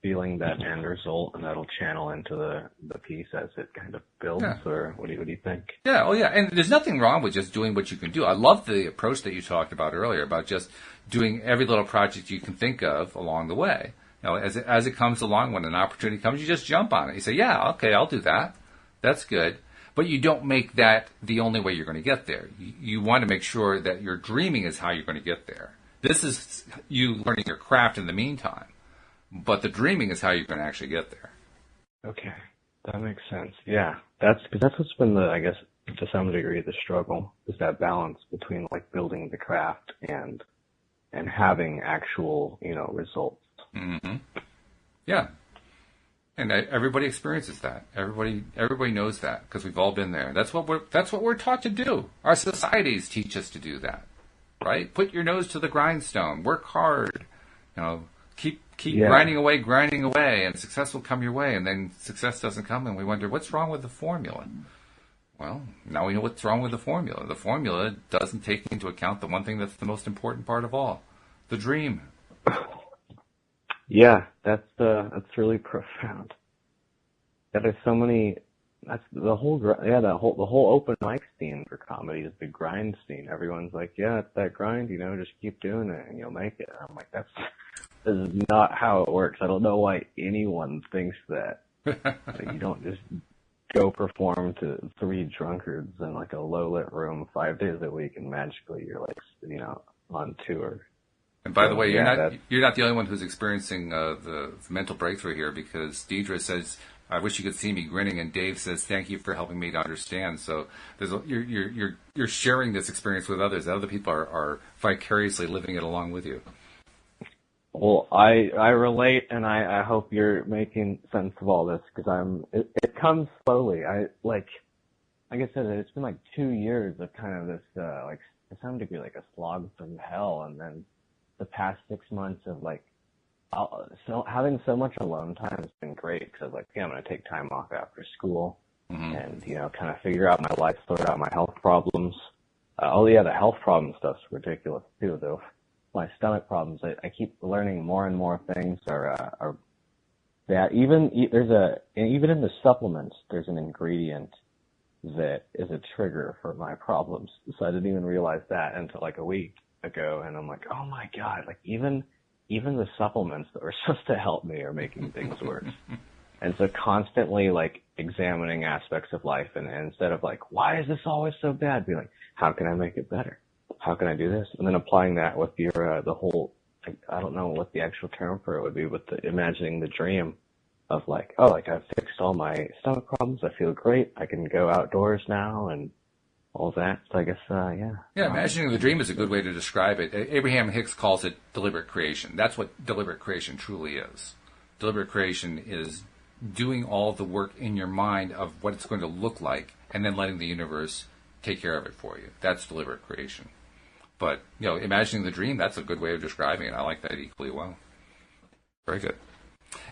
feeling that end result, and that'll channel into the piece as it kind of builds, or what do you think? Yeah, and there's nothing wrong with just doing what you can do. I love the approach that you talked about earlier about just doing every little project you can think of along the way. As it comes along, when an opportunity comes, you just jump on it. You say, yeah, okay, I'll do that. That's good. But you don't make that the only way you're going to get there. You want to make sure that your dreaming is how you're going to get there. This is you learning your craft in the meantime. But the dreaming is how you're going to actually get there. Okay, that makes sense. Yeah, that's what's been I guess, to some degree, the struggle, is that balance between like building the craft and having actual, results. Mm-hmm. Yeah, and everybody experiences that. Everybody knows that because we've all been there. That's what we're taught to do. Our societies teach us to do that, right? Put your nose to the grindstone. Work hard. Keep grinding away, and success will come your way, and then success doesn't come, and we wonder, what's wrong with the formula? Well, now we know what's wrong with the formula. The formula doesn't take into account the one thing that's the most important part of all, the dream. Yeah, that's really profound. Yeah, there's so many. That's the whole the whole open mic scene for comedy is the grind scene. Everyone's like, yeah, it's that grind, just keep doing it and you'll make it. And I'm like, this is not how it works. I don't know why anyone thinks that. You don't just go perform to 3 drunkards in like a low-lit room 5 days a week and magically you're like, on tour. And by the way, you're not the only one who's experiencing the mental breakthrough here, because Deidre says, I wish you could see me grinning, and Dave says, thank you for helping me to understand. So you're sharing this experience with others. Other people are vicariously living it along with you. Well, I relate, and I hope you're making sense of all this, because it comes slowly. Like I said, it's been like 2 years of kind of this, like to some degree, like a slog from hell, and then the past 6 months of like, so having so much alone time has been great, because I was like, I'm going to take time off after school, and kind of figure out my life, sort out my health problems. The health problem stuff's ridiculous too, though. My stomach problems, I keep learning more and more things are that even in the supplements, there's an ingredient that is a trigger for my problems. So I didn't even realize that until like a week ago, and I'm like, oh my God, like even the supplements that were supposed to help me are making things worse. And so constantly like examining aspects of life, and instead of like, why is this always so bad, be like, how can I make it better? How can I do this? And then applying that with your, the whole, like, I don't know what the actual term for it would be, but imagining the dream of like, oh, like I've fixed all my stomach problems. I feel great. I can go outdoors now and all that. So I guess, yeah. Yeah, imagining the dream is a good way to describe it. Abraham Hicks calls it deliberate creation. That's what deliberate creation truly is. Deliberate creation is doing all the work in your mind of what it's going to look like, and then letting the universe take care of it for you. That's deliberate creation. But, imagining the dream, that's a good way of describing it. I like that equally well. Very good.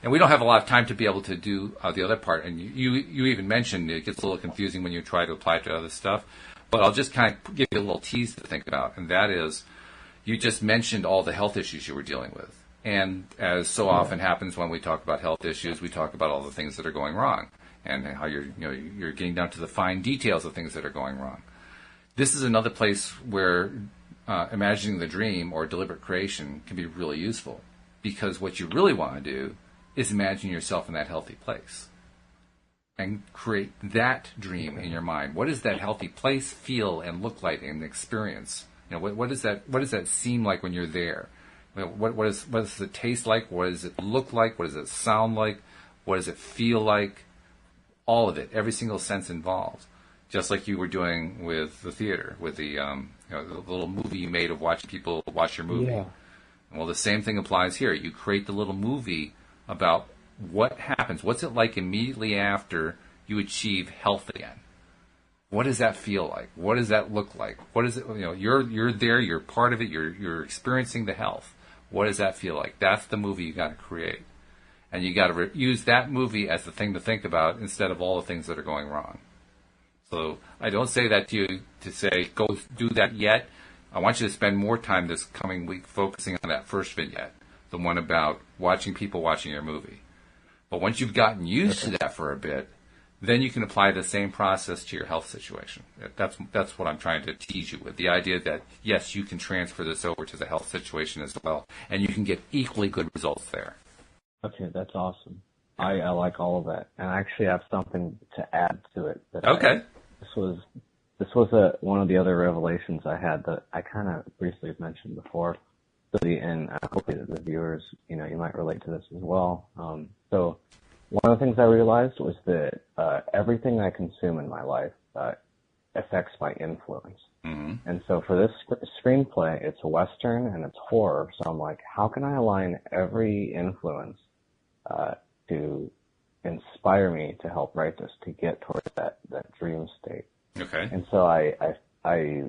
And we don't have a lot of time to be able to do the other part. And you even mentioned it gets a little confusing when you try to apply it to other stuff. But I'll just kind of give you a little tease to think about. And that is, you just mentioned all the health issues you were dealing with. And as so often happens when we talk about health issues, we talk about all the things that are going wrong and how you're getting down to the fine details of things that are going wrong. This is another place where imagining the dream or deliberate creation can be really useful, because what you really want to do is imagine yourself in that healthy place and create that dream in your mind. What does that healthy place feel and look like and experience? What does that seem like when you're there? What does it taste like? What does it look like? What does it sound like? What does it feel like? All of it, every single sense involved. Just like you were doing with the theater, with the the little movie you made of watching people watch your movie. Yeah. Well, the same thing applies here. You create the little movie about what happens. What's it like immediately after you achieve health again? What does that feel like? What does that look like? What is it? You're there. You're part of it. You're experiencing the health. What does that feel like? That's the movie you got to create, and you got to use that movie as the thing to think about instead of all the things that are going wrong. So I don't say that to you to say go do that yet. I want you to spend more time this coming week focusing on that first vignette, the one about watching people watching your movie. But once you've gotten used to that for a bit, then you can apply the same process to your health situation. That's what I'm trying to tease you with, the idea that, yes, you can transfer this over to the health situation as well, and you can get equally good results there. Okay, that's awesome. I like all of that. And I actually have something to add to it. Okay. This was one of the other revelations I had that I kind of briefly mentioned before. And hopefully the viewers, you might relate to this as well. So one of the things I realized was that everything I consume in my life affects my influence. Mm-hmm. And so for this screenplay, it's a Western and it's horror. So I'm like, how can I align every influence to inspire me to help write this, to get towards that dream state? Okay. And so I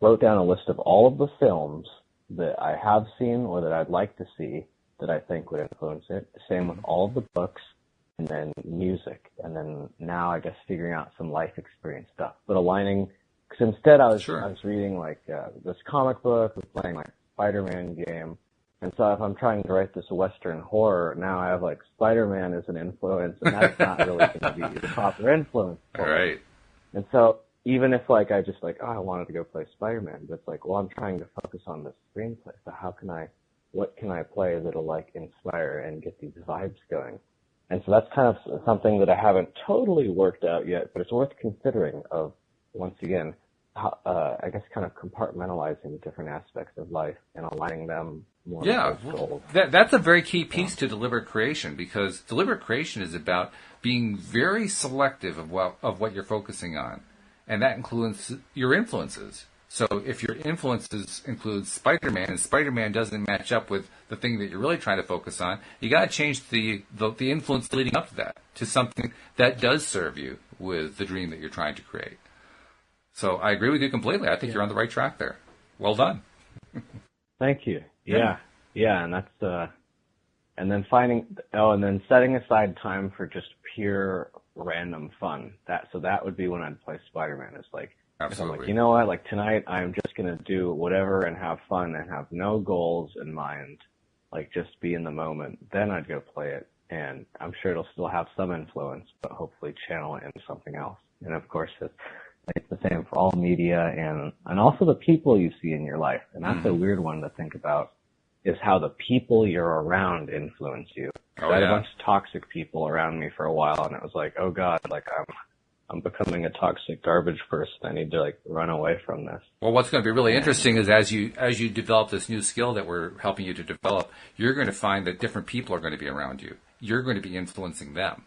wrote down a list of all of the films that I have seen or that I'd like to see that I think would influence it. Same with all of the books, and then music, and then now I guess figuring out some life experience stuff. But aligning, because instead I was reading like this comic book, was playing like Spider-Man game, and so if I'm trying to write this Western horror, now I have like Spider-Man as an influence, and that's not really going to be the proper influence. All right. And so even if like I just like, I wanted to go play Spider-Man, but it's like, well, I'm trying to focus on this screenplay. So what can I play that'll like inspire and get these vibes going? And so that's kind of something that I haven't totally worked out yet, but it's worth considering of, once again, how, I guess kind of compartmentalizing the different aspects of life and aligning them more with those goals. That's a very key piece to deliberate creation, because deliberate creation is about being very selective of what you're focusing on. And that includes your influences. So if your influences include Spider-Man, and Spider-Man doesn't match up with the thing that you're really trying to focus on, you got to change the influence leading up to that to something that does serve you with the dream that you're trying to create. So I agree with you completely. I think you're on the right track there. Well done. Thank you. Yeah, and that's and then and then setting aside time for just pure random fun. That would be when I'd play Spider-Man. It's like, absolutely. I'm like, you know what? Like tonight, I'm just gonna do whatever and have fun and have no goals in mind. Like just be in the moment. Then I'd go play it, and I'm sure it'll still have some influence, but hopefully channel it into something else. And of course, it's the same for all media and also the people you see in your life. And that's a weird one to think about, is how the people you're around influence you. I had a bunch of toxic people around me for a while, and it was like, oh God, like I'm becoming a toxic garbage person. I need to like run away from this. Well, what's going to be really interesting is as you develop this new skill that we're helping you to develop, you're going to find that different people are going to be around you. You're going to be influencing them.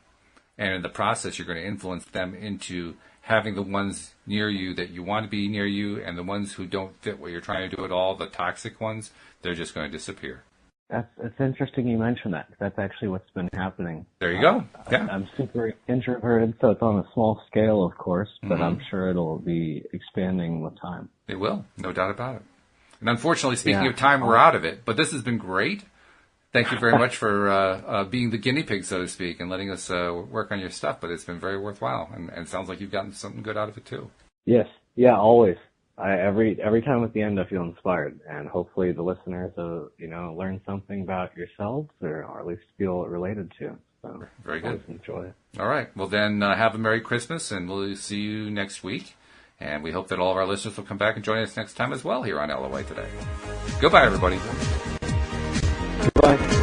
And in the process, you're going to influence them into having the ones near you that you want to be near you, and the ones who don't fit what you're trying to do at all, the toxic ones, they're just going to disappear. It's interesting you mentioned that. That's actually what's been happening. There you go. Yeah. I'm super introverted, so it's on a small scale, of course, but I'm sure it'll be expanding with time. It will, no doubt about it. And unfortunately, speaking of time, we're out of it. But this has been great. Thank you very much for being the guinea pig, so to speak, and letting us work on your stuff. But it's been very worthwhile, and it sounds like you've gotten something good out of it, too. Yes. Yeah, always. every time at the end I feel inspired, and hopefully the listeners learn something about yourselves, or at least feel related to. So very good. Enjoy it. All right. Well, then have a Merry Christmas, and we'll see you next week. And we hope that all of our listeners will come back and join us next time as well here on LOA Today. Goodbye, everybody. Goodbye.